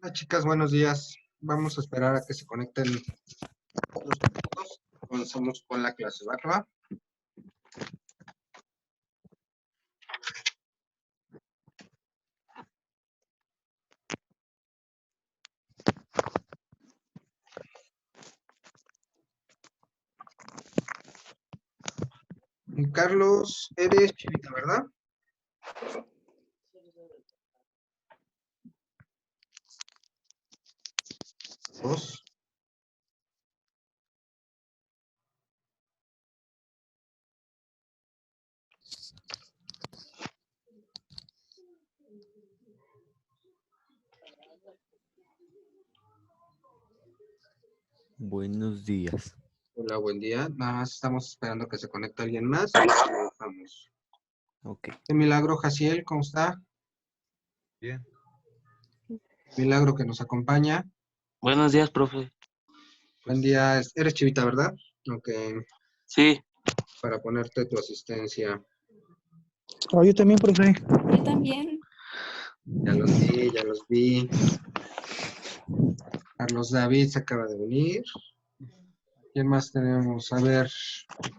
Hola chicas, buenos días. Vamos a esperar a que se conecten los chicos. Comenzamos con la clase, ¿va? ¿Que va? Carlos, eres chivita, ¿verdad? Dos. Buenos días. Hola, buen día. Nada más estamos esperando que se conecte alguien más. Vamos. Ok. Milagro Jaciel, ¿cómo está? Bien. Milagro que nos acompaña. Buenos días, profe. Buen día. Eres chivita, ¿verdad? Ok, Sí, para ponerte tu asistencia. Oh, yo también, profe. Yo también. Ya los vi. Carlos David se acaba de unir. ¿Quién más tenemos? A ver.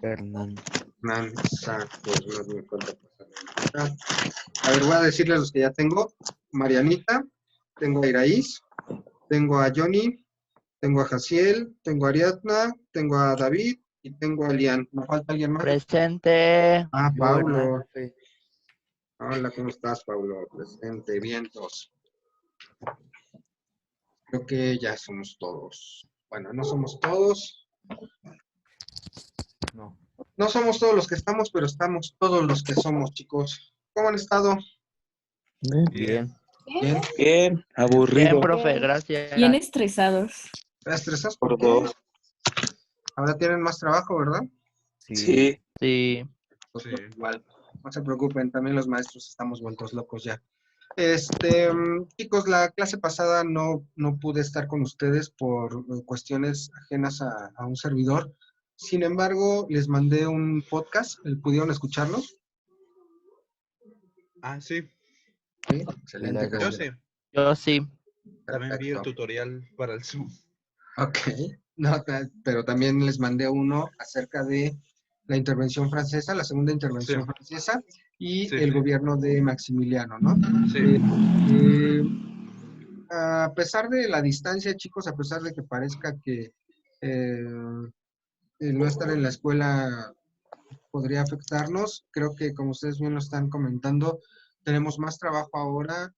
Fernando. Pues no me acuerdo. A ver, voy a decirles los que ya tengo. Marianita, tengo a Iraís, tengo a Johnny, tengo a Jaciel, tengo a Ariadna, tengo a David y tengo a Elian. ¿Me falta alguien más? Presente. Ah, Yo, Paulo. ¿verdad, profe? Hola, ¿cómo estás, Paulo? Presente, vientos. Creo que ya somos todos. Bueno, no somos todos. No. No somos todos los que estamos, pero estamos todos los que somos, chicos. ¿Cómo han estado? Bien. Bien. bien, aburrido. Bien, profe, gracias. Bien estresados. ¿Estresados Por por qué? dos. Ahora tienen más trabajo, ¿verdad? Sí, Sí. Nosotros Sí. igual. No se preocupen, también los maestros estamos vueltos locos ya. Chicos, la clase pasada no pude estar con ustedes por cuestiones ajenas a un servidor. Sin embargo, les mandé un podcast. ¿Pudieron escucharlo? Ah, sí. Sí, excelente. Claro. Yo Jaciel. sí. Yo sí. También vi el Perfecto. tutorial para el Zoom. Ok. No, pero también les mandé uno acerca de la intervención francesa, la segunda intervención Sí. francesa y Sí, el sí. gobierno de Maximiliano, ¿no? Sí. Eh, a pesar de la distancia, chicos, a pesar de que parezca que el no estar en la escuela podría afectarnos, creo que como ustedes bien lo están comentando, tenemos más trabajo ahora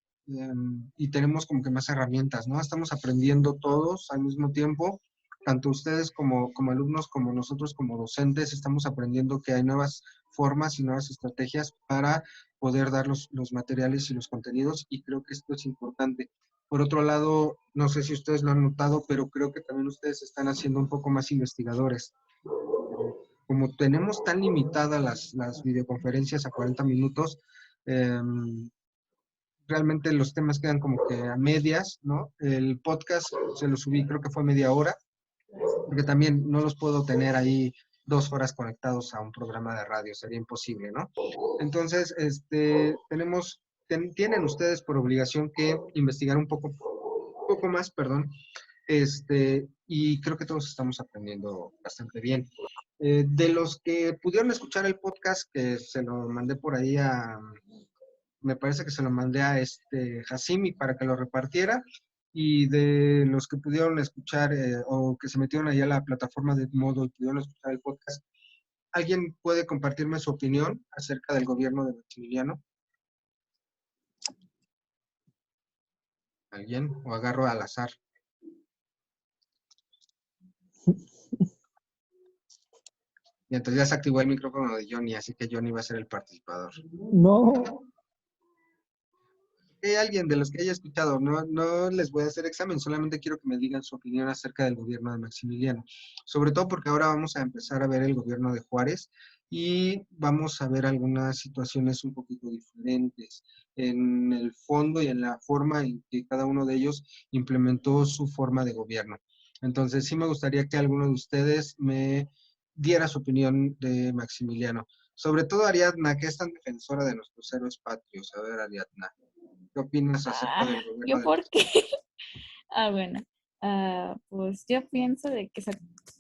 y tenemos como que más herramientas, ¿no? Estamos aprendiendo todos al mismo tiempo, tanto ustedes como alumnos, como nosotros como docentes, estamos aprendiendo que hay nuevas formas y nuevas estrategias para poder dar los materiales y los contenidos, y creo que esto es importante. Por otro lado, no sé si ustedes lo han notado, pero creo que también ustedes están haciendo un poco más investigadores. Como tenemos tan limitadas las videoconferencias a 40 minutos, realmente los temas quedan como que a medias, ¿no? El podcast se lo subí, creo que fue media hora, porque también no los puedo tener ahí 2 horas conectados a un programa de radio, sería imposible, ¿no? Entonces, tienen ustedes por obligación que investigar un poco más, perdón, y creo que todos estamos aprendiendo bastante bien. De los que pudieron escuchar el podcast, que se lo mandé por ahí me parece que se lo mandé a Hasimi para que lo repartiera, y de los que pudieron escuchar o que se metieron ahí a la plataforma de Modo y pudieron escuchar el podcast, ¿alguien puede compartirme su opinión acerca del gobierno de Maximiliano? ¿Alguien? ¿O agarro al azar? Y entonces ya se activó el micrófono de Johnny, así que Johnny va a ser el participador. No. Hay alguien de los que haya escuchado, no les voy a hacer examen, solamente quiero que me digan su opinión acerca del gobierno de Maximiliano. Sobre todo porque ahora vamos a empezar a ver el gobierno de Juárez y vamos a ver algunas situaciones un poquito diferentes en el fondo y en la forma en que cada uno de ellos implementó su forma de gobierno. Entonces sí me gustaría que alguno de ustedes me diera su opinión de Maximiliano. Sobre todo Ariadna, que es tan defensora de nuestros héroes patrios. A ver, Ariadna. ¿Qué opinas acerca del gobierno ¿Yo de por qué? Bueno, pues yo pienso de que,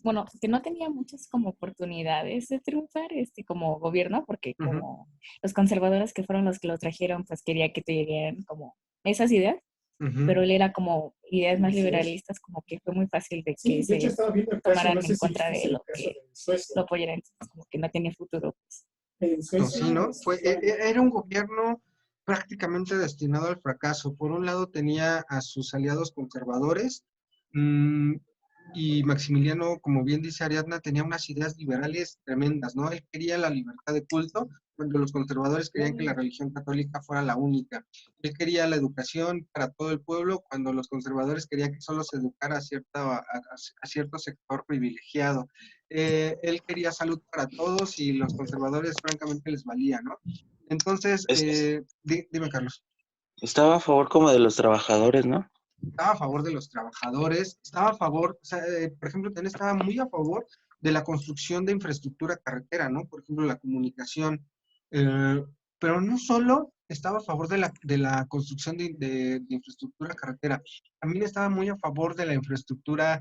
bueno, que no tenía muchas como oportunidades de triunfar como gobierno, porque Ujú, como los conservadores que fueron los que lo trajeron, pues quería que tuvieran como esas ideas, ujú. pero él era como ideas más liberalistas, como que fue muy fácil de que Sí, de hecho se estaba viendo el caso, tomaran no en sé si contra viste de el lo caso que de Suecia. lo apoyaran, entonces como que no tenía futuro, pues. En No, Suecia, sí, ¿no? Era un gobierno prácticamente destinado al fracaso. Por un lado tenía a sus aliados conservadores, mm, y Maximiliano, como bien dice Ariadna, tenía unas ideas liberales tremendas, ¿no? Él quería la libertad de culto, cuando los conservadores querían que la religión católica fuera la única. Él quería la educación para todo el pueblo, cuando los conservadores querían que solo se educara a cierto sector privilegiado. Él quería salud para todos y los conservadores francamente les valía, ¿no? Entonces, Es- dime, Carlos. Estaba a favor como de los trabajadores, ¿no? Estaba a favor de los trabajadores, estaba a favor, o sea, por ejemplo, también estaba muy a favor de la construcción de infraestructura carretera, ¿no? Por ejemplo, la comunicación. eh, pero no solo estaba a favor de la construcción de infraestructura carretera, también estaba muy a favor de la infraestructura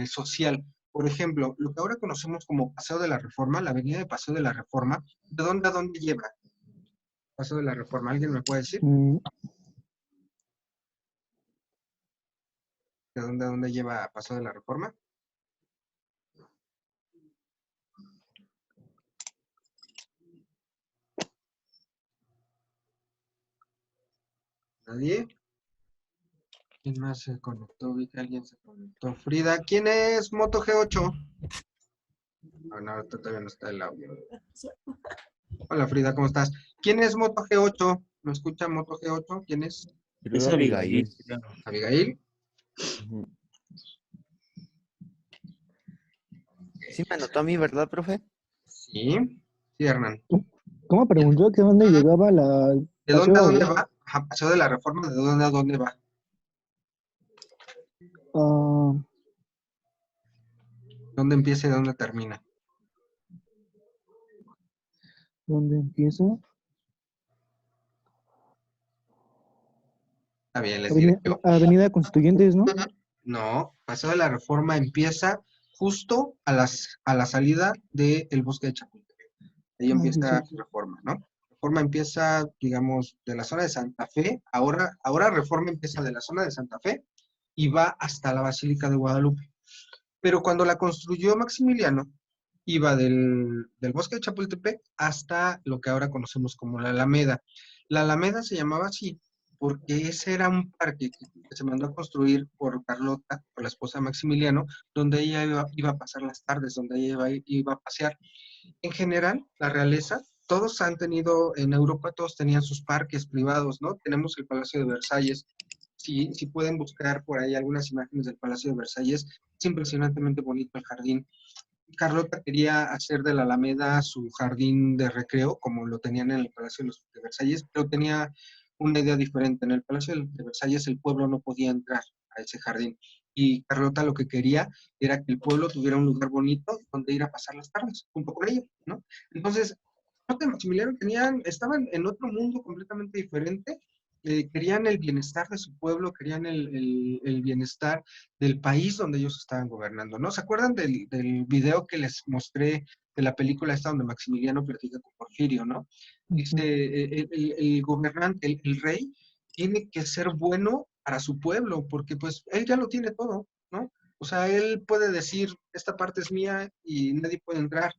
social. Por ejemplo, lo que ahora conocemos como Paseo de la Reforma, la avenida de Paseo de la Reforma, ¿de dónde a dónde lleva Paseo de la Reforma? ¿Alguien me puede decir? Mm, ¿De dónde a dónde lleva Paseo de la Reforma? ¿Nadie? ¿Quién más se conectó? Vi que alguien se conectó. Frida, ¿quién es Moto G8? Ah, no, ahorita todavía no está el audio. Hola Frida, ¿cómo estás? ¿Quién es Moto G8? ¿Me escucha Moto G8? ¿Quién es? Creo Es Abigail. Abigail. ¿Abigail? Ujú. Sí me anotó a mí, ¿verdad, profe? Sí. Sí, Hernán. ¿Cómo preguntó que dónde llegaba la ¿De dónde a paseo dónde de... va? Ajá, Paseo de la Reforma, ¿de dónde a dónde va? ah, ¿Dónde empieza y dónde termina? ¿Dónde empieza? Está bien, les diré yo. Avenida Constituyentes, ¿no? No, Paseo de la Reforma empieza justo a la salida del Bosque de Chapultepec. Ahí Ah, sí, empieza cierto. Reforma, ¿no? Reforma empieza, digamos, de la zona de Santa Fe. Ahora Reforma empieza de la zona de Santa Fe y va hasta la Basílica de Guadalupe. Pero cuando la construyó Maximiliano, iba del Bosque de Chapultepec hasta lo que ahora conocemos como la Alameda. La Alameda se llamaba así porque ese era un parque que se mandó a construir por Carlota, por la esposa de Maximiliano, donde ella iba a pasar las tardes, donde ella iba a pasear. En general, la realeza, todos han tenido, en Europa todos tenían sus parques privados, ¿no? Tenemos el Palacio de Versalles. Si pueden buscar por ahí algunas imágenes del Palacio de Versalles, es impresionantemente bonito el jardín. Carlota quería hacer de la Alameda su jardín de recreo, como lo tenían en el Palacio de Versalles, pero tenía una idea diferente. En el Palacio de Versalles el pueblo no podía entrar a ese jardín. Y Carlota lo que quería era que el pueblo tuviera un lugar bonito donde ir a pasar las tardes, junto con ella, ¿no? Entonces, Carlota y Maximiliano estaban en otro mundo completamente diferente. Querían el bienestar de su pueblo, querían el bienestar del país donde ellos estaban gobernando, ¿no? ¿Se acuerdan del video que les mostré de la película esta donde Maximiliano platica con Porfirio, ¿no? Dice, Ujú. el gobernante, el rey, tiene que ser bueno para su pueblo, porque pues él ya lo tiene todo, ¿no? O sea, él puede decir, esta parte es mía y nadie puede entrar,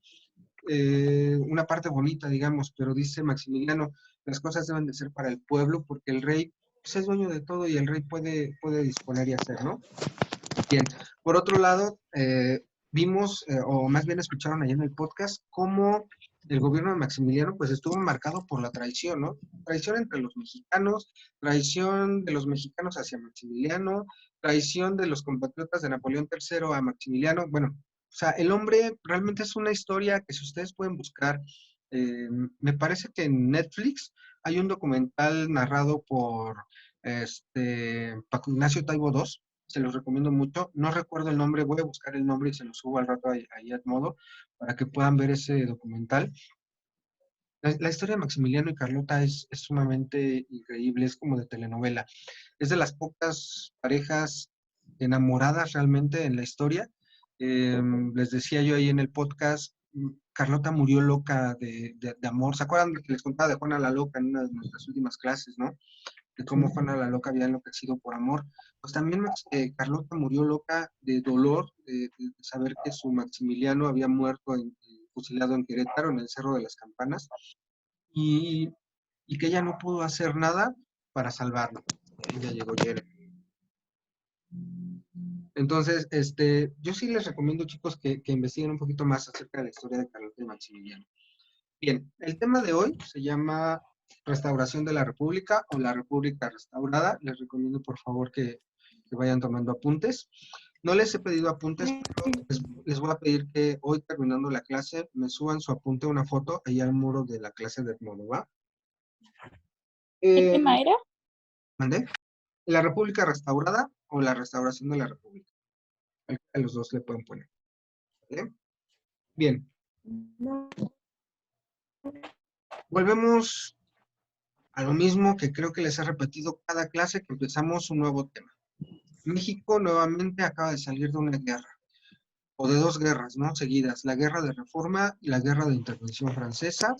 una parte bonita, digamos, pero dice Maximiliano, las cosas deben de ser para el pueblo, porque el rey pues, es dueño de todo y el rey puede disponer y hacer, ¿no? Bien, por otro lado, vimos, o más bien escucharon allá en el podcast, cómo el gobierno de Maximiliano pues estuvo marcado por la traición, ¿no? Traición entre los mexicanos, traición de los mexicanos hacia Maximiliano, traición de los compatriotas de Napoleón III a Maximiliano. Bueno, o sea, el hombre realmente es una historia que si ustedes pueden buscar, me parece que en Netflix hay un documental narrado por Paco Ignacio Taibo II, se los recomiendo mucho. No recuerdo el nombre, voy a buscar el nombre y se los subo al rato ahí a modo para que puedan ver ese documental. La historia de Maximiliano y Carlota es sumamente increíble, es como de telenovela. Es de las pocas parejas enamoradas realmente en la historia. Les decía yo ahí en el podcast, Carlota murió loca de amor. ¿Se acuerdan que les contaba de Juana la Loca en una de nuestras últimas clases, no? De cómo Juana la Loca había enloquecido por amor. Pues también Carlota murió loca de dolor, de saber que su Maximiliano había muerto fusilado en Querétaro, en el Cerro de las Campanas, y, y que ella no pudo hacer nada para salvarlo. Ya llegó Jeremy. Entonces, yo sí les recomiendo, chicos, que investiguen un poquito más acerca de la historia de Carlota y Maximiliano. Bien, el tema de hoy se llama Restauración de la República o la República Restaurada. Les recomiendo, por favor, que vayan tomando apuntes. No les he pedido apuntes, pero les voy a pedir que hoy, terminando la clase, me suban su apunte, una foto, ahí al muro de la clase de Edmodo, ¿va? ¿Qué tema era? ¿Mandé? ¿La República Restaurada o la Restauración de la República? A los dos le pueden poner. ¿Vale? Bien. Volvemos a lo mismo que creo que les he repetido cada clase que empezamos un nuevo tema. México nuevamente acaba de salir de una guerra, o de dos guerras, ¿no? Seguidas, la guerra de Reforma y la guerra de Intervención Francesa,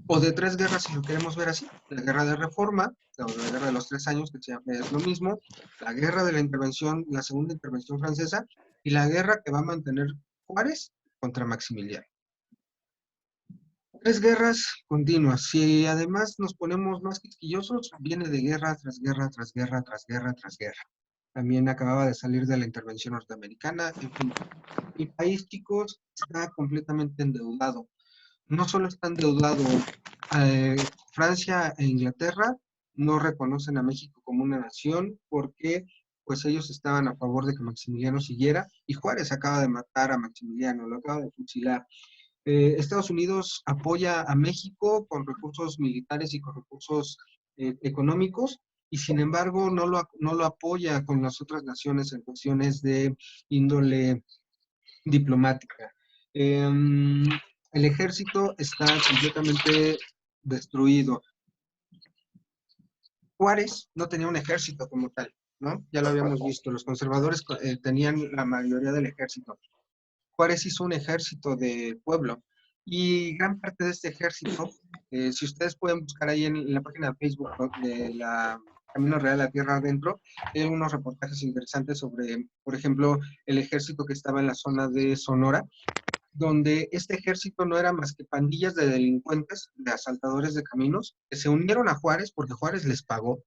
o de tres guerras si lo queremos ver así, la guerra de Reforma, la guerra de los 3 años, que es lo mismo, la guerra de la Intervención, la segunda Intervención Francesa, y la guerra que va a mantener Juárez contra Maximiliano. 3 guerras continuas. Si además nos ponemos más quisquillosos, viene de guerra tras guerra, tras guerra, tras guerra, tras guerra. También acababa de salir de la intervención norteamericana. En fin, el país, chicos, está completamente endeudado. No solo está endeudado, Francia e Inglaterra no reconocen a México como una nación porque pues ellos estaban a favor de que Maximiliano siguiera, y Juárez acaba de matar a Maximiliano, lo acaba de fusilar. Estados Unidos apoya a México con recursos militares y con recursos económicos, y sin embargo no lo apoya con las otras naciones en cuestiones de índole diplomática. El ejército está completamente destruido. Juárez no tenía un ejército como tal, ¿no? Ya lo habíamos visto, los conservadores tenían la mayoría del ejército. Juárez hizo un ejército de pueblo, y gran parte de este ejército, si ustedes pueden buscar ahí en la página de Facebook, ¿no?, de la Camino Real a Tierra Adentro, hay algunos reportajes interesantes sobre, por ejemplo, el ejército que estaba en la zona de Sonora, donde este ejército no era más que pandillas de delincuentes, de asaltadores de caminos, que se unieron a Juárez porque Juárez les pagó,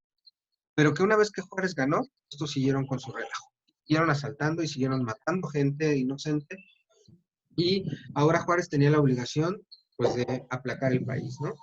pero que una vez que Juárez ganó, estos siguieron con su relajo. Siguieron asaltando y siguieron matando gente inocente, y ahora Juárez tenía la obligación, pues, de aplacar el país, ¿no?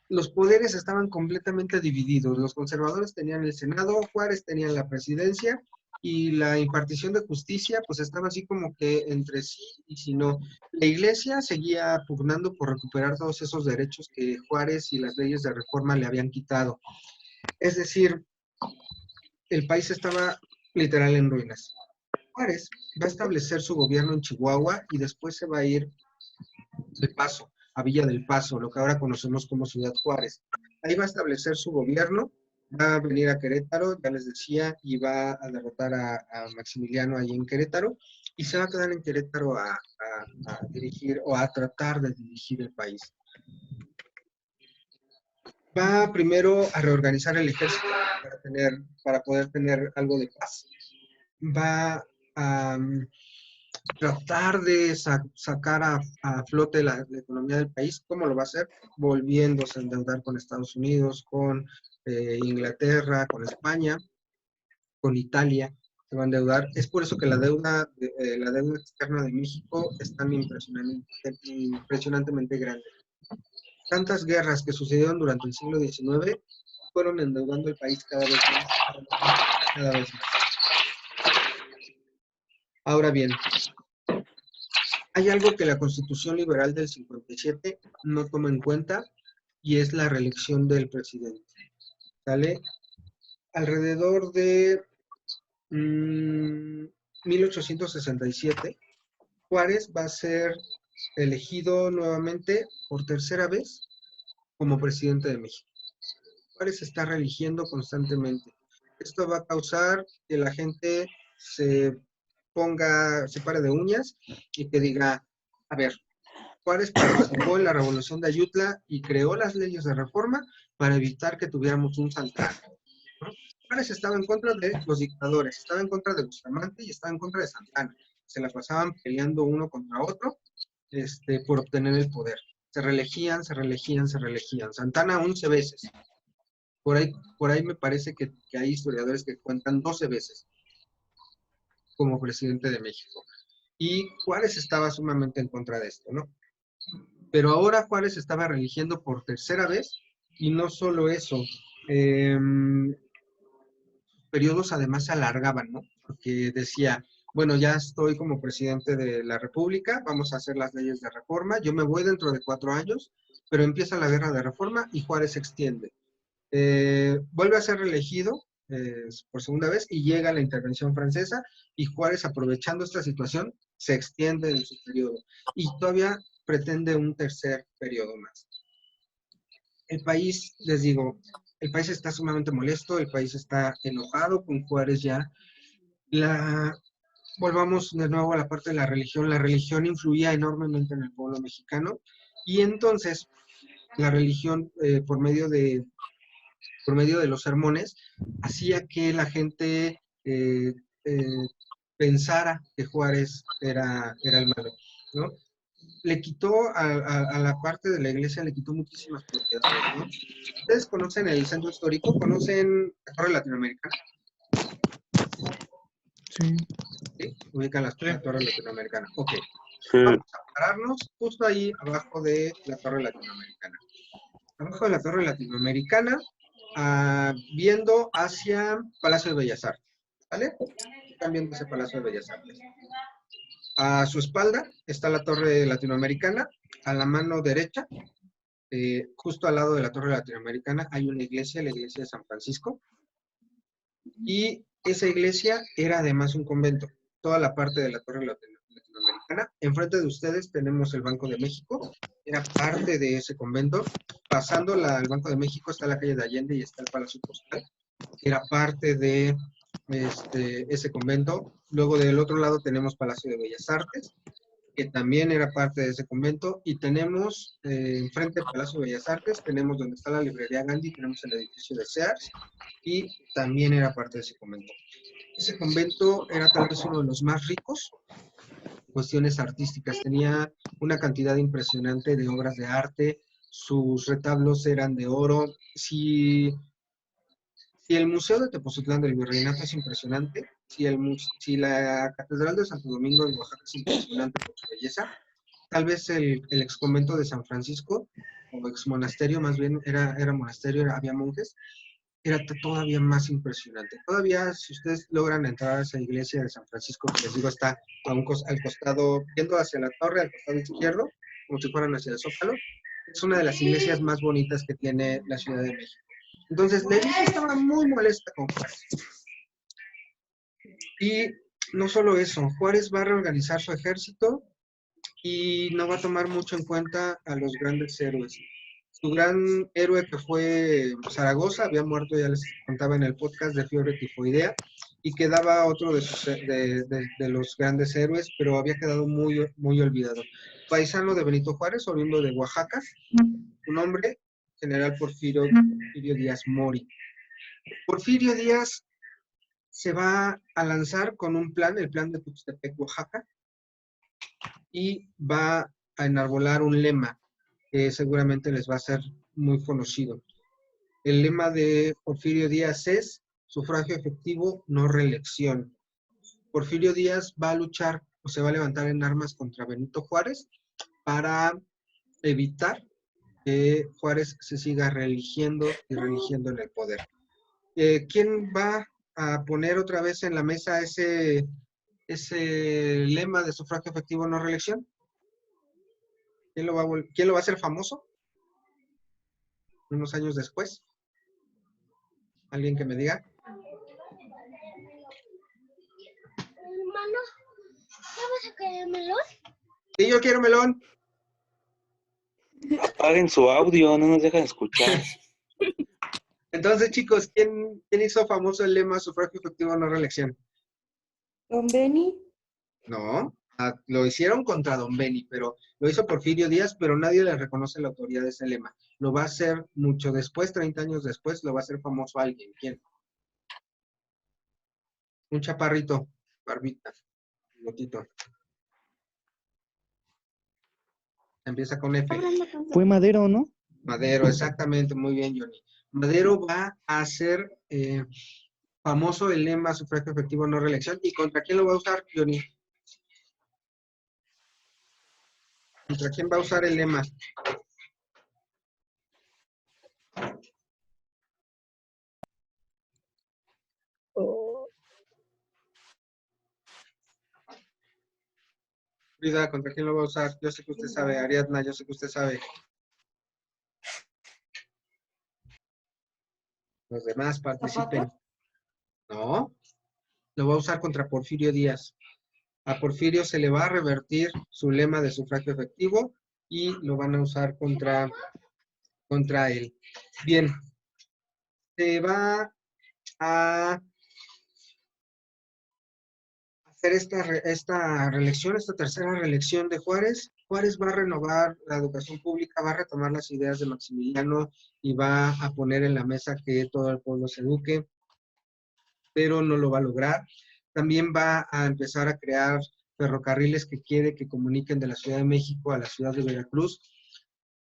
Los poderes estaban completamente divididos. Los conservadores tenían el Senado, Juárez tenía la presidencia, y la impartición de justicia, pues, estaba así como que entre sí y si no. La iglesia seguía pugnando por recuperar todos esos derechos que Juárez y las leyes de reforma le habían quitado. Es decir, el país estaba literal en ruinas. Juárez va a establecer su gobierno en Chihuahua y después se va a ir de Paso, a Villa del Paso, lo que ahora conocemos como Ciudad Juárez. Ahí va a establecer su gobierno, va a venir a Querétaro, ya les decía, y va a derrotar a Maximiliano ahí en Querétaro, y se va a quedar en Querétaro a dirigir, o a tratar de dirigir el país. Va primero a reorganizar el ejército para poder tener algo de paz. Va a tratar de sacar a flote la economía del país. ¿Cómo lo va a hacer? Volviéndose a endeudar con Estados Unidos, con Inglaterra, con España, con Italia. Se va a endeudar. Es por eso que la deuda externa de México es tan impresionantemente grande. Tantas guerras que sucedieron durante el siglo XIX fueron endeudando el país cada vez más, cada vez más. Ahora bien, hay algo que la Constitución Liberal del 57 no toma en cuenta, y es la reelección del presidente. ¿Sale? Alrededor de 1867, Juárez va a ser elegido nuevamente por tercera vez como presidente de México. Juárez se está reeligiendo constantemente. Esto va a causar que la gente se pare de uñas y que diga, a ver, Juárez participó en la revolución de Ayutla y creó las leyes de reforma para evitar que tuviéramos un Santana, ¿no? Juárez estaba en contra de los dictadores, estaba en contra de Bustamante y estaba en contra de Santana. Se la pasaban peleando uno contra otro por obtener el poder. Se reelegían, se reelegían, se reelegían. Santana 11 veces. Por ahí me parece que hay historiadores que cuentan 12 veces como presidente de México. Y Juárez estaba sumamente en contra de esto, ¿no? Pero ahora Juárez estaba reeligiendo por tercera vez, y no solo eso, periodos además se alargaban, ¿no? Porque decía, bueno, ya estoy como presidente de la República, vamos a hacer las leyes de reforma, yo me voy dentro de 4 años, pero empieza la guerra de reforma y Juárez se extiende. Vuelve a ser reelegido por segunda vez y llega la intervención francesa y Juárez, aprovechando esta situación, se extiende en su periodo y todavía pretende un tercer periodo más. El país, les digo, el país está sumamente molesto, el país está enojado con Juárez ya. Volvamos de nuevo a la parte de la religión. La religión influía enormemente en el pueblo mexicano y entonces la religión, por medio de los sermones, hacía que la gente pensara que Juárez era el malo, ¿no? Le quitó a la parte de la iglesia, le quitó muchísimas propiedades, ¿no? ¿Ustedes conocen el centro histórico? ¿Conocen la Torre Latinoamericana? Sí. ¿Sí? Ubican la Torre Latinoamericana. Ok. Sí. Vamos a pararnos justo ahí abajo de la Torre Latinoamericana. Abajo de la Torre Latinoamericana, viendo hacia Palacio de Bellas Artes, ¿vale? Están viendo ese Palacio de Bellas Artes. A su espalda está la Torre Latinoamericana. A la mano derecha, justo al lado de la Torre Latinoamericana, hay una iglesia, la iglesia de San Francisco. Y esa iglesia era además un convento. Toda la parte de la Torre Latinoamericana. Enfrente de ustedes tenemos el Banco de México. Era parte de ese convento. Pasando al Banco de México está la calle de Allende y está el Palacio Postal. Era parte de ese convento. Luego del otro lado tenemos Palacio de Bellas Artes, que también era parte de ese convento, y tenemos enfrente del Palacio de Bellas Artes, tenemos donde está la librería Gandhi, tenemos el edificio de Sears, y también era parte de ese convento. Ese convento era tal vez uno de los más ricos en cuestiones artísticas, tenía una cantidad impresionante de obras de arte, sus retablos eran de oro. Si el Museo de Tepoztlán del Virreinato es impresionante, si la Catedral de Santo Domingo de Oaxaca es impresionante por su belleza, tal vez el ex convento de San Francisco, o ex monasterio, más bien era monasterio, había monjes, era todavía más impresionante. Todavía, si ustedes logran entrar a esa iglesia de San Francisco, que les digo, está al costado, viendo hacia la torre, al costado izquierdo, como si fueran hacia el Zócalo, es una de las iglesias más bonitas que tiene la Ciudad de México. Entonces, la iglesia estaba muy molesta con Juárez. Y no solo eso, Juárez va a reorganizar su ejército y no va a tomar mucho en cuenta a los grandes héroes. Su gran héroe, que fue Zaragoza, había muerto, ya les contaba en el podcast, de fiebre tifoidea, y quedaba otro de los grandes héroes, pero había quedado muy, muy olvidado. Paisano de Benito Juárez, oriundo de Oaxaca, su nombre, general Porfirio Díaz Mori. Porfirio Díaz se va a lanzar con un plan, el plan de Tuxtepec, Oaxaca, y va a enarbolar un lema que seguramente les va a ser muy conocido. El lema de Porfirio Díaz es sufragio efectivo, no reelección. Porfirio Díaz va a luchar o se va a levantar en armas contra Benito Juárez para evitar que Juárez se siga reeligiendo y reeligiendo en el poder. ¿Quién va a poner otra vez en la mesa ese lema de sufragio efectivo, no reelección? ¿Quién lo va a hacer famoso unos años después? ¿Alguien que me diga? Hermano, ¿vamos a querer melón? Sí, yo quiero melón. Apaguen su audio, no nos dejan escuchar. Entonces, chicos, ¿quién hizo famoso el lema sufragio efectivo no reelección? Don Beni. No, lo hicieron contra Don Beni, pero lo hizo Porfirio Díaz, pero nadie le reconoce la autoridad de ese lema. Lo va a hacer mucho después, 30 años después, lo va a hacer famoso alguien. ¿Quién? Un chaparrito, barbita, bigotito. Empieza con F. Fue Madero, ¿no? Madero, exactamente, muy bien, Johnny. Madero va a hacer famoso el lema sufragio efectivo no reelección. ¿Y contra quién lo va a usar, Johnny? ¿Contra quién va a usar el lema? Frida, ¿contra quién lo va a usar? Yo sé que usted sabe. Ariadna, yo sé que usted sabe. Los demás participen. No, lo va a usar contra Porfirio Díaz. A Porfirio se le va a revertir su lema de sufragio efectivo y lo van a usar contra él. Bien, se va a hacer esta reelección, esta tercera reelección de Juárez. Juárez va a renovar la educación pública, va a retomar las ideas de Maximiliano y va a poner en la mesa que todo el pueblo se eduque, pero no lo va a lograr. También va a empezar a crear ferrocarriles que quiere que comuniquen de la Ciudad de México a la ciudad de Veracruz.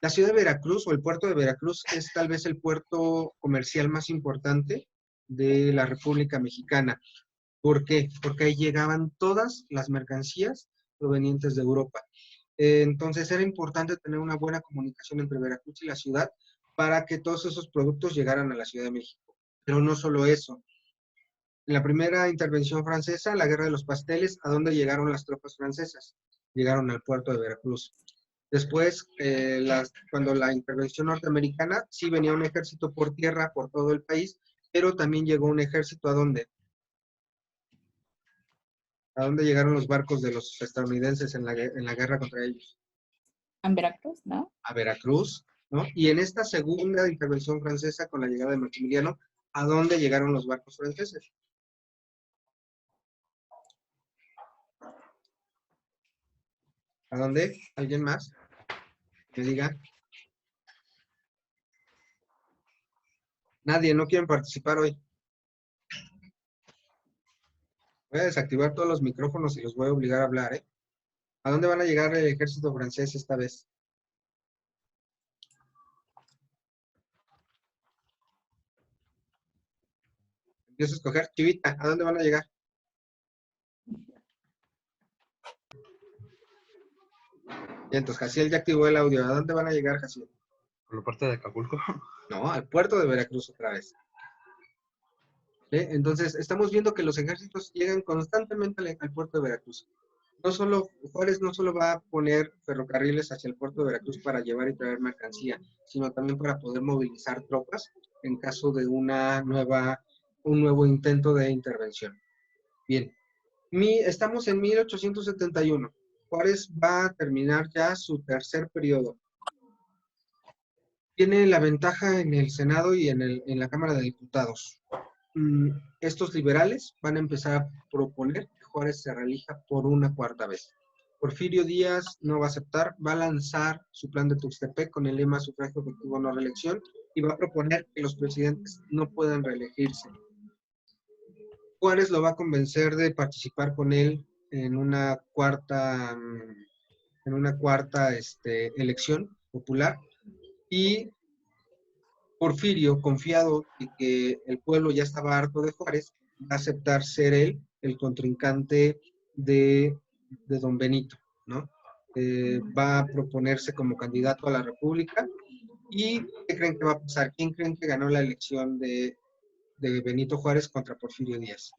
La ciudad de Veracruz o el puerto de Veracruz es tal vez el puerto comercial más importante de la República Mexicana. ¿Por qué? Porque ahí llegaban todas las mercancías provenientes de Europa. Entonces era importante tener una buena comunicación entre Veracruz y la ciudad para que todos esos productos llegaran a la Ciudad de México. Pero no solo eso. En la primera intervención francesa, la Guerra de los Pasteles, ¿a dónde llegaron las tropas francesas? Llegaron al puerto de Veracruz. Después, cuando la intervención norteamericana, sí venía un ejército por tierra por todo el país, pero también llegó un ejército ¿a dónde? ¿A dónde llegaron los barcos de los estadounidenses en la guerra contra ellos? En Veracruz, ¿no? A Veracruz, ¿no? Y en esta segunda intervención francesa con la llegada de Maximiliano, ¿a dónde llegaron los barcos franceses? ¿A dónde? ¿Alguien más? Que diga. Nadie, no quieren participar hoy. Voy a desactivar todos los micrófonos y los voy a obligar a hablar, ¿eh? ¿A dónde van a llegar el ejército francés esta vez? Empiezo a escoger. Chivita, ¿a dónde van a llegar? Y entonces, Jaciel ya activó el audio. ¿A dónde van a llegar, Jaciel? Por la parte de Acapulco. No, al puerto de Veracruz otra vez. Entonces, estamos viendo que los ejércitos llegan constantemente al puerto de Veracruz. Juárez no solo va a poner ferrocarriles hacia el puerto de Veracruz para llevar y traer mercancía, sino también para poder movilizar tropas en caso de un nuevo intento de intervención. Bien, estamos en 1871. Juárez va a terminar ya su tercer periodo. Tiene la ventaja en el Senado y en la Cámara de Diputados. Estos liberales van a empezar a proponer que Juárez se reelija por una cuarta vez. Porfirio Díaz no va a aceptar, va a lanzar su plan de Tuxtepec con el lema sufragio efectivo no reelección y va a proponer que los presidentes no puedan reelegirse. Juárez lo va a convencer de participar con él en una cuarta elección popular y Porfirio, confiado de que el pueblo ya estaba harto de Juárez, va a aceptar ser él el contrincante de don Benito, ¿no? Va a proponerse como candidato a la República. ¿Y qué creen que va a pasar? ¿Quién creen que ganó la elección de Benito Juárez contra Porfirio Díaz?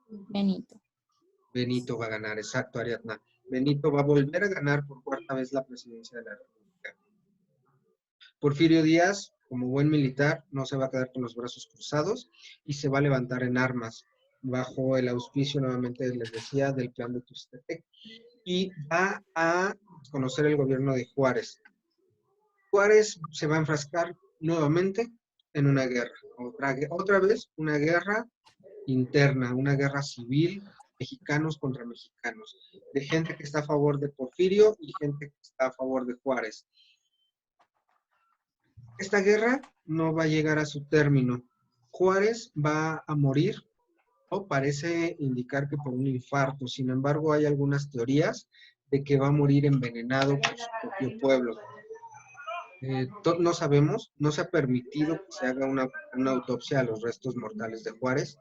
Benito. Benito va a ganar, exacto, Ariadna. Benito va a volver a ganar por cuarta vez la presidencia de la República. Porfirio Díaz, como buen militar, no se va a quedar con los brazos cruzados y se va a levantar en armas. bajo el auspicio, nuevamente les decía, del plan de Tuxtepec, y va a conocer el gobierno de Juárez. Juárez se va a enfrascar nuevamente en una guerra, otra vez una guerra interna, una guerra civil, mexicanos contra mexicanos, de gente que está a favor de Porfirio y gente que está a favor de Juárez. Esta guerra no va a llegar a su término. Juárez va a morir, o parece indicar que por un infarto. Sin embargo, hay algunas teorías de que va a morir envenenado por su propio pueblo. No sabemos, no se ha permitido que se haga una autopsia a los restos mortales de Juárez,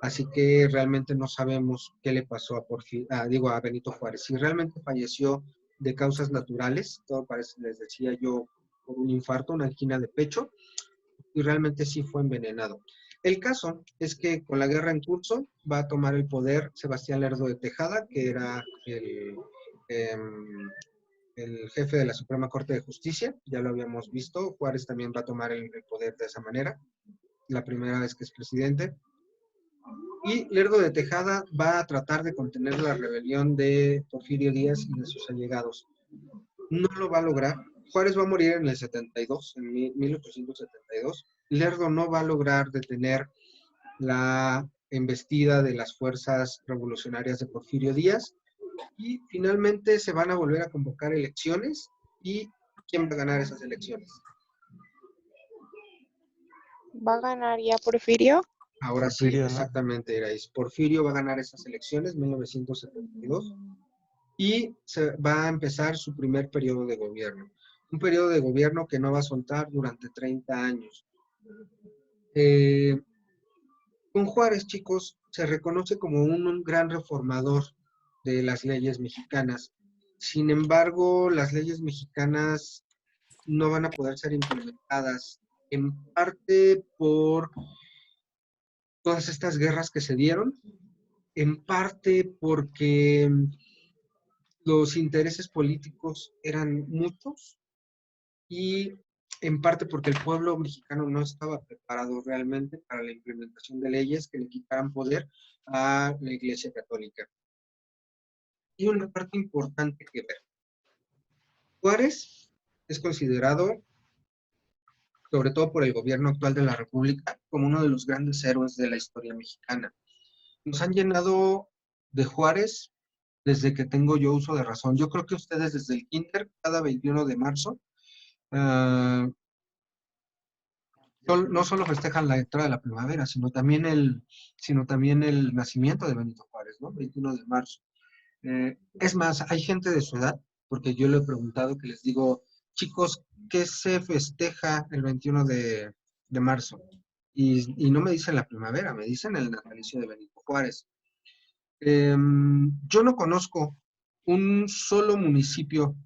así que realmente no sabemos qué le pasó a Benito Juárez. Si realmente falleció de causas naturales, todo parece, les decía yo, por un infarto, una angina de pecho, y realmente sí fue envenenado. El caso es que con la guerra en curso va a tomar el poder Sebastián Lerdo de Tejada, que era el jefe de la Suprema Corte de Justicia, ya lo habíamos visto. Juárez también va a tomar el poder de esa manera, la primera vez que es presidente. Y Lerdo de Tejada va a tratar de contener la rebelión de Porfirio Díaz y de sus allegados. No lo va a lograr. Juárez va a morir en el 72, en 1872. Lerdo no va a lograr detener la embestida de las fuerzas revolucionarias de Porfirio Díaz, y finalmente se van a volver a convocar elecciones. ¿Y quién va a ganar esas elecciones? ¿Va a ganar ya Porfirio? Ahora sí, Porfirio, ¿no? exactamente, Irais. Porfirio va a ganar esas elecciones, 1972, y se va a empezar su primer periodo de gobierno. Un periodo de gobierno que no va a soltar durante 30 años. Con Juárez, chicos, se reconoce como un gran reformador de las leyes mexicanas. Sin embargo, las leyes mexicanas no van a poder ser implementadas, en parte por todas estas guerras que se dieron, en parte porque los intereses políticos eran muchos, y en parte porque el pueblo mexicano no estaba preparado realmente para la implementación de leyes que le quitaran poder a la Iglesia Católica. Y una parte importante que ver. Juárez es considerado, sobre todo por el gobierno actual de la República, como uno de los grandes héroes de la historia mexicana. Nos han llenado de Juárez desde que tengo yo uso de razón. Yo creo que ustedes desde el kinder, cada 21 de marzo, no solo festejan la entrada de la primavera, sino también el nacimiento de Benito Juárez, ¿no? 21 de marzo. Es más, hay gente de su edad, porque yo le he preguntado, que les digo, chicos, ¿qué se festeja el 21 de marzo? Y no me dicen la primavera, me dicen el natalicio de Benito Juárez. Yo no conozco un solo municipio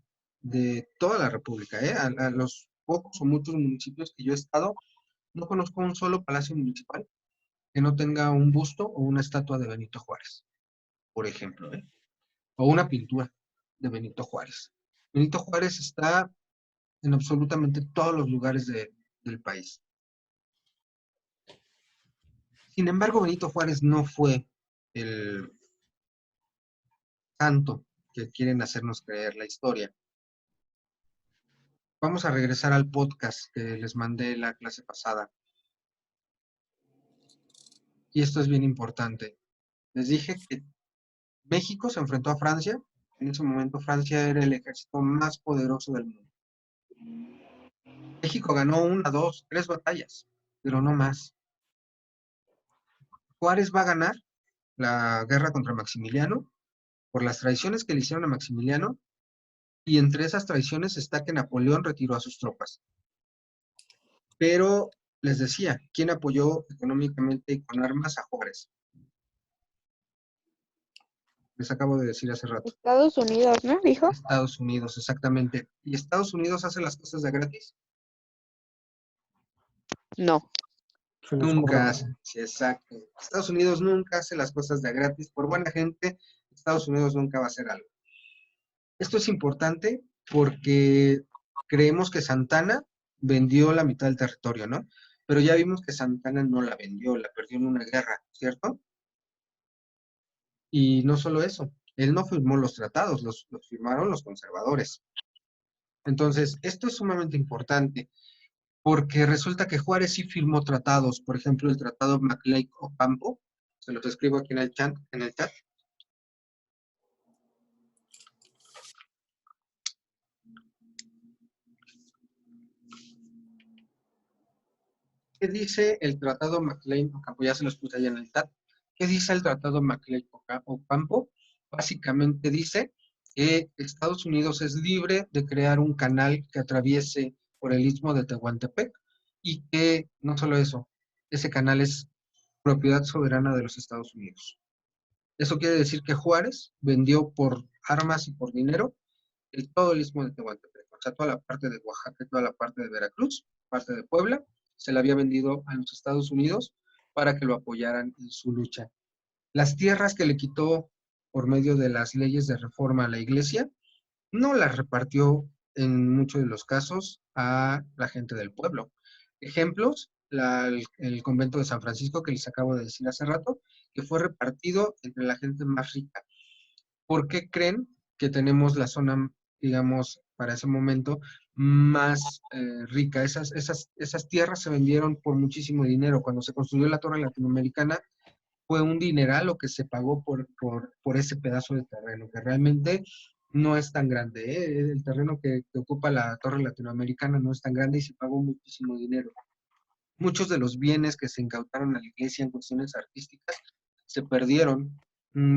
de toda la República, a los pocos o muchos municipios que yo he estado, no conozco un solo palacio municipal que no tenga un busto o una estatua de Benito Juárez, por ejemplo, o una pintura de Benito Juárez. Benito Juárez está en absolutamente todos los lugares del país. Sin embargo, Benito Juárez no fue el santo que quieren hacernos creer la historia. Vamos a regresar al podcast que les mandé la clase pasada. Y esto es bien importante. Les dije que México se enfrentó a Francia. En ese momento Francia era el ejército más poderoso del mundo. México ganó 1, 2, 3 batallas, pero no más. Juárez va a ganar la guerra contra Maximiliano por las traiciones que le hicieron a Maximiliano, y entre esas traiciones está que Napoleón retiró a sus tropas. Pero les decía, ¿quién apoyó económicamente y con armas a Juárez? Les acabo de decir hace rato. Estados Unidos, ¿no? Dijo. Estados Unidos, exactamente. ¿Y Estados Unidos hace las cosas de gratis? No. Se los Nunca cobran. hace, sí, exacto. Estados Unidos nunca hace las cosas de gratis. Por buena gente, Estados Unidos nunca va a hacer algo. Esto es importante porque creemos que Santana vendió la mitad del territorio, ¿no? Pero ya vimos que Santana no la vendió, la perdió en una guerra, ¿cierto? Y no solo eso, él no firmó los tratados, los firmaron los conservadores. Entonces, esto es sumamente importante porque resulta que Juárez sí firmó tratados, por ejemplo, el tratado Maclay-Ocampo, se los escribo aquí en el chat. ¿Qué dice el tratado Maclay-Ocampo? Ya se los puse ahí en el chat. ¿Qué dice el tratado Maclay-Ocampo? Básicamente dice que Estados Unidos es libre de crear un canal que atraviese por el istmo de Tehuantepec y que no solo eso, ese canal es propiedad soberana de los Estados Unidos. Eso quiere decir que Juárez vendió por armas y por dinero todo el istmo de Tehuantepec, o sea, toda la parte de Oaxaca, toda la parte de Veracruz, parte de Puebla, se la había vendido a los Estados Unidos para que lo apoyaran en su lucha. Las tierras que le quitó por medio de las leyes de reforma a la iglesia, no las repartió en muchos de los casos a la gente del pueblo. Ejemplos, el convento de San Francisco que les acabo de decir hace rato, que fue repartido entre la gente más rica. ¿Por qué creen que tenemos la zona, digamos, para ese momento más rica? Esas tierras se vendieron por muchísimo dinero. Cuando se construyó la Torre Latinoamericana, fue un dineral lo que se pagó por ese pedazo de terreno, que realmente no es tan grande, ¿eh? El terreno que ocupa la Torre Latinoamericana no es tan grande y se pagó muchísimo dinero. Muchos de los bienes que se incautaron a la iglesia en cuestiones artísticas se perdieron.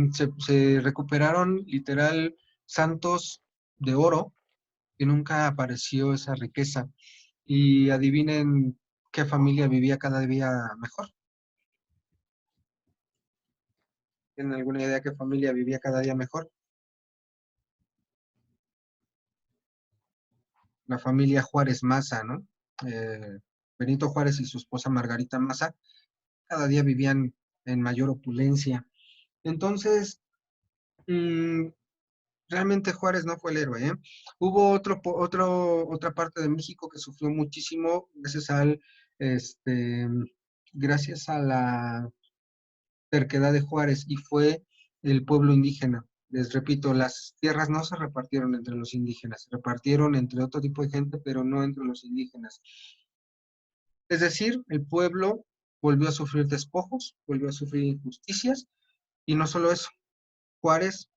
Se recuperaron literal santos de oro y nunca apareció esa riqueza. Y adivinen qué familia vivía cada día mejor. ¿Tienen alguna idea qué familia vivía cada día mejor? La familia Juárez Maza, ¿no? Benito Juárez y su esposa Margarita Maza cada día vivían en mayor opulencia. Entonces, mm, realmente Juárez no fue el héroe, ¿eh? Hubo otra parte de México que sufrió muchísimo este, gracias a la terquedad de Juárez y fue el pueblo indígena. Les repito, las tierras no se repartieron entre los indígenas, se repartieron entre otro tipo de gente, pero no entre los indígenas. Es decir, el pueblo volvió a sufrir despojos, volvió a sufrir injusticias, y no solo eso, Juárez,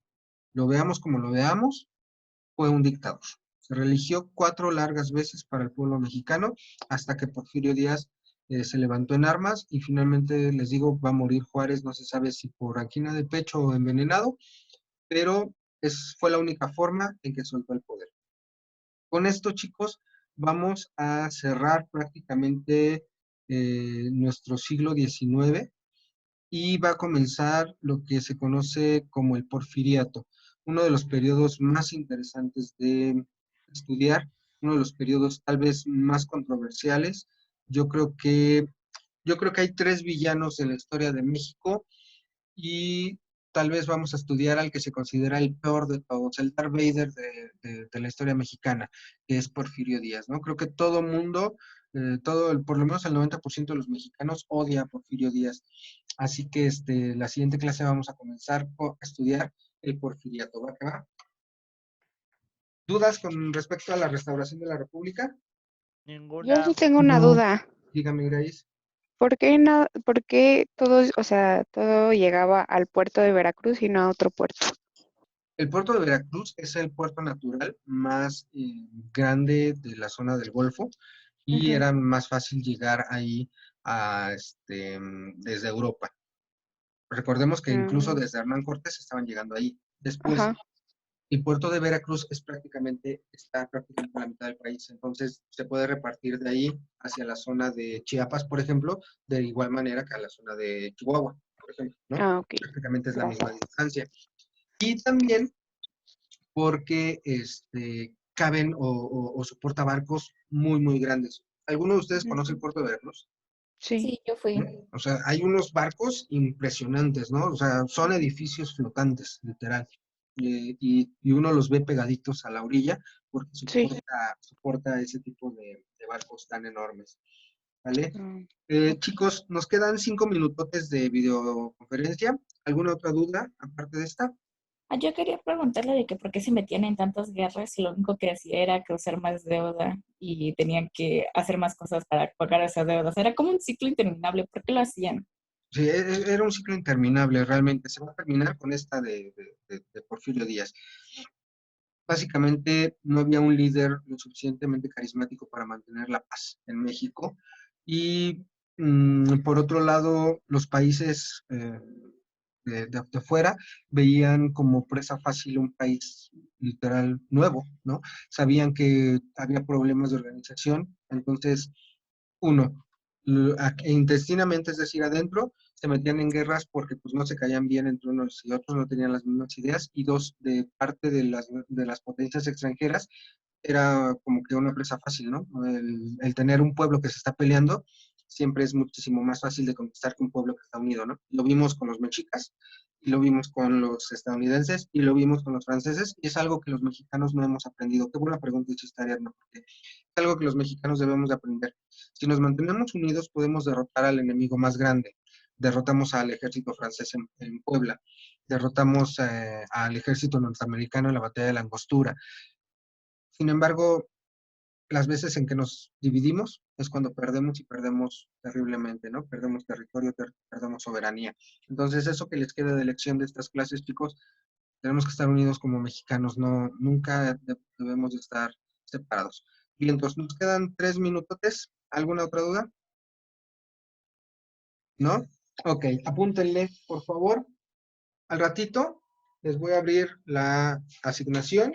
lo veamos como lo veamos, fue un dictador. Se religió 4 largas veces para el pueblo mexicano, hasta que Porfirio Díaz se levantó en armas, y finalmente, les digo, va a morir Juárez, no se sabe si por angina de pecho o envenenado, pero fue la única forma en que soltó el poder. Con esto, chicos, vamos a cerrar prácticamente nuestro siglo XIX y va a comenzar lo que se conoce como el Porfiriato, uno de los periodos más interesantes de estudiar, uno de los periodos tal vez más controversiales. Yo creo que, yo creo que hay 3 villanos en la historia de México y tal vez vamos a estudiar al que se considera el peor de todos, el Darth Vader de la historia mexicana, que es Porfirio Díaz, ¿no? Creo que todo mundo, por lo menos el 90% de los mexicanos odia a Porfirio Díaz. Así que la siguiente clase vamos a comenzar a estudiar el Porfiriato. ¿Va que va? ¿Dudas con respecto a la restauración de la República? Yo sí tengo una No. duda. Dígame, Grace. ¿Por qué todo, o sea, todo llegaba al puerto de Veracruz y no a otro puerto? El puerto de Veracruz es el puerto natural más grande de la zona del Golfo y Ujú. era más fácil llegar ahí desde Europa. Recordemos que incluso Mm, desde Hernán Cortés estaban llegando ahí. Después, ajá. el puerto de Veracruz está prácticamente a la mitad del país, entonces se puede repartir de ahí hacia la zona de Chiapas, por ejemplo, de igual manera que a la zona de Chihuahua, por ejemplo, ¿no? Ah, ok. Prácticamente es la misma distancia. Y también porque caben o soporta barcos muy, muy grandes. ¿Alguno de ustedes conoce el Ujú. puerto de Veracruz? Sí. Sí, yo fui. O sea, hay unos barcos impresionantes, ¿no? O sea, son edificios flotantes, literal. Y uno los ve pegaditos a la orilla porque Sí. soporta ese tipo de barcos tan enormes. ¿vale? Mm. Chicos, nos quedan 5 minutotes de videoconferencia. ¿Alguna otra duda aparte de esta? Yo quería preguntarle de que por qué se metían en tantas guerras y lo único que hacía era causar más deuda y tenían que hacer más cosas para pagar esas deudas. Era como un ciclo interminable. ¿Por qué lo hacían? Sí, era un ciclo interminable realmente. Se va a terminar con esta de Porfirio Díaz. Básicamente no había un líder lo suficientemente carismático para mantener la paz en México. Y por otro lado, los países de fuera veían como presa fácil un país literal nuevo, ¿no? Sabían que había problemas de organización, entonces, uno, intestinamente, es decir, adentro, se metían en guerras porque pues no se caían bien entre unos y otros, no tenían las mismas ideas, y dos, de parte de las potencias extranjeras, era como que una presa fácil, ¿no? El tener un pueblo que se está peleando siempre es muchísimo más fácil de conquistar que un pueblo que está unido, ¿no? Lo vimos con los mexicas, y lo vimos con los estadounidenses, y lo vimos con los franceses, y es algo que los mexicanos no hemos aprendido. Qué buena pregunta hiciste, Ariadna, porque es algo que los mexicanos debemos de aprender. Si nos mantenemos unidos, podemos derrotar al enemigo más grande. Derrotamos al ejército francés en Puebla, derrotamos al ejército norteamericano en la batalla de la Angostura. Sin embargo, las veces en que nos dividimos es cuando perdemos y perdemos terriblemente, ¿no? Perdemos territorio, perdemos soberanía. Entonces, eso que les queda de lección de estas clases, chicos, tenemos que estar unidos como mexicanos, no, nunca debemos de estar separados. Bien, entonces nos quedan 3 minutotes. ¿Alguna otra duda? ¿No? Ok, apúntenle, por favor. Al ratito les voy a abrir la asignación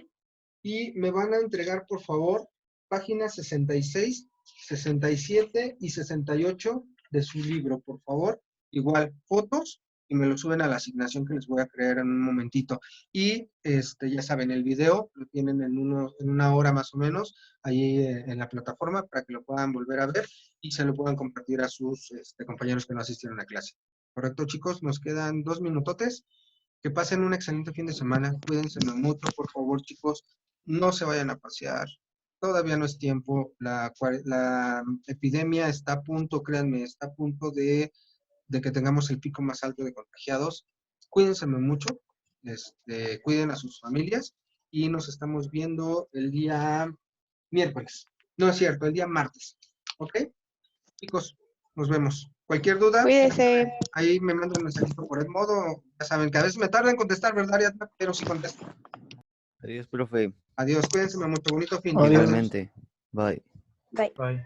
y me van a entregar, por favor, páginas 66, 67 y 68 de su libro, por favor. Igual, fotos, y me lo suben a la asignación que les voy a crear en un momentito. Y ya saben, el video lo tienen en una hora más o menos ahí en la plataforma para que lo puedan volver a ver y se lo puedan compartir a sus compañeros que no asistieron a clase. ¿Correcto, chicos? Nos quedan 2 minutotes. Que pasen un excelente fin de semana. Cuídense mucho, por favor, chicos. No se vayan a pasear. Todavía no es tiempo. La epidemia está a punto, créanme, está a punto de que tengamos el pico más alto de contagiados. Cuídense mucho. Cuiden a sus familias y nos estamos viendo el día miércoles. No es cierto, el día martes. ¿Ok? Chicos, nos vemos. Cualquier duda, Cuídese. ahí me mandan un mensajito por el modo. Ya saben que a veces me tarda en contestar, ¿verdad, Ariadna? Pero sí contesto. Adiós, profe. Adiós, cuídense mucho. Bonito fin. Adiós. Igualmente. Bye. Bye. Bye.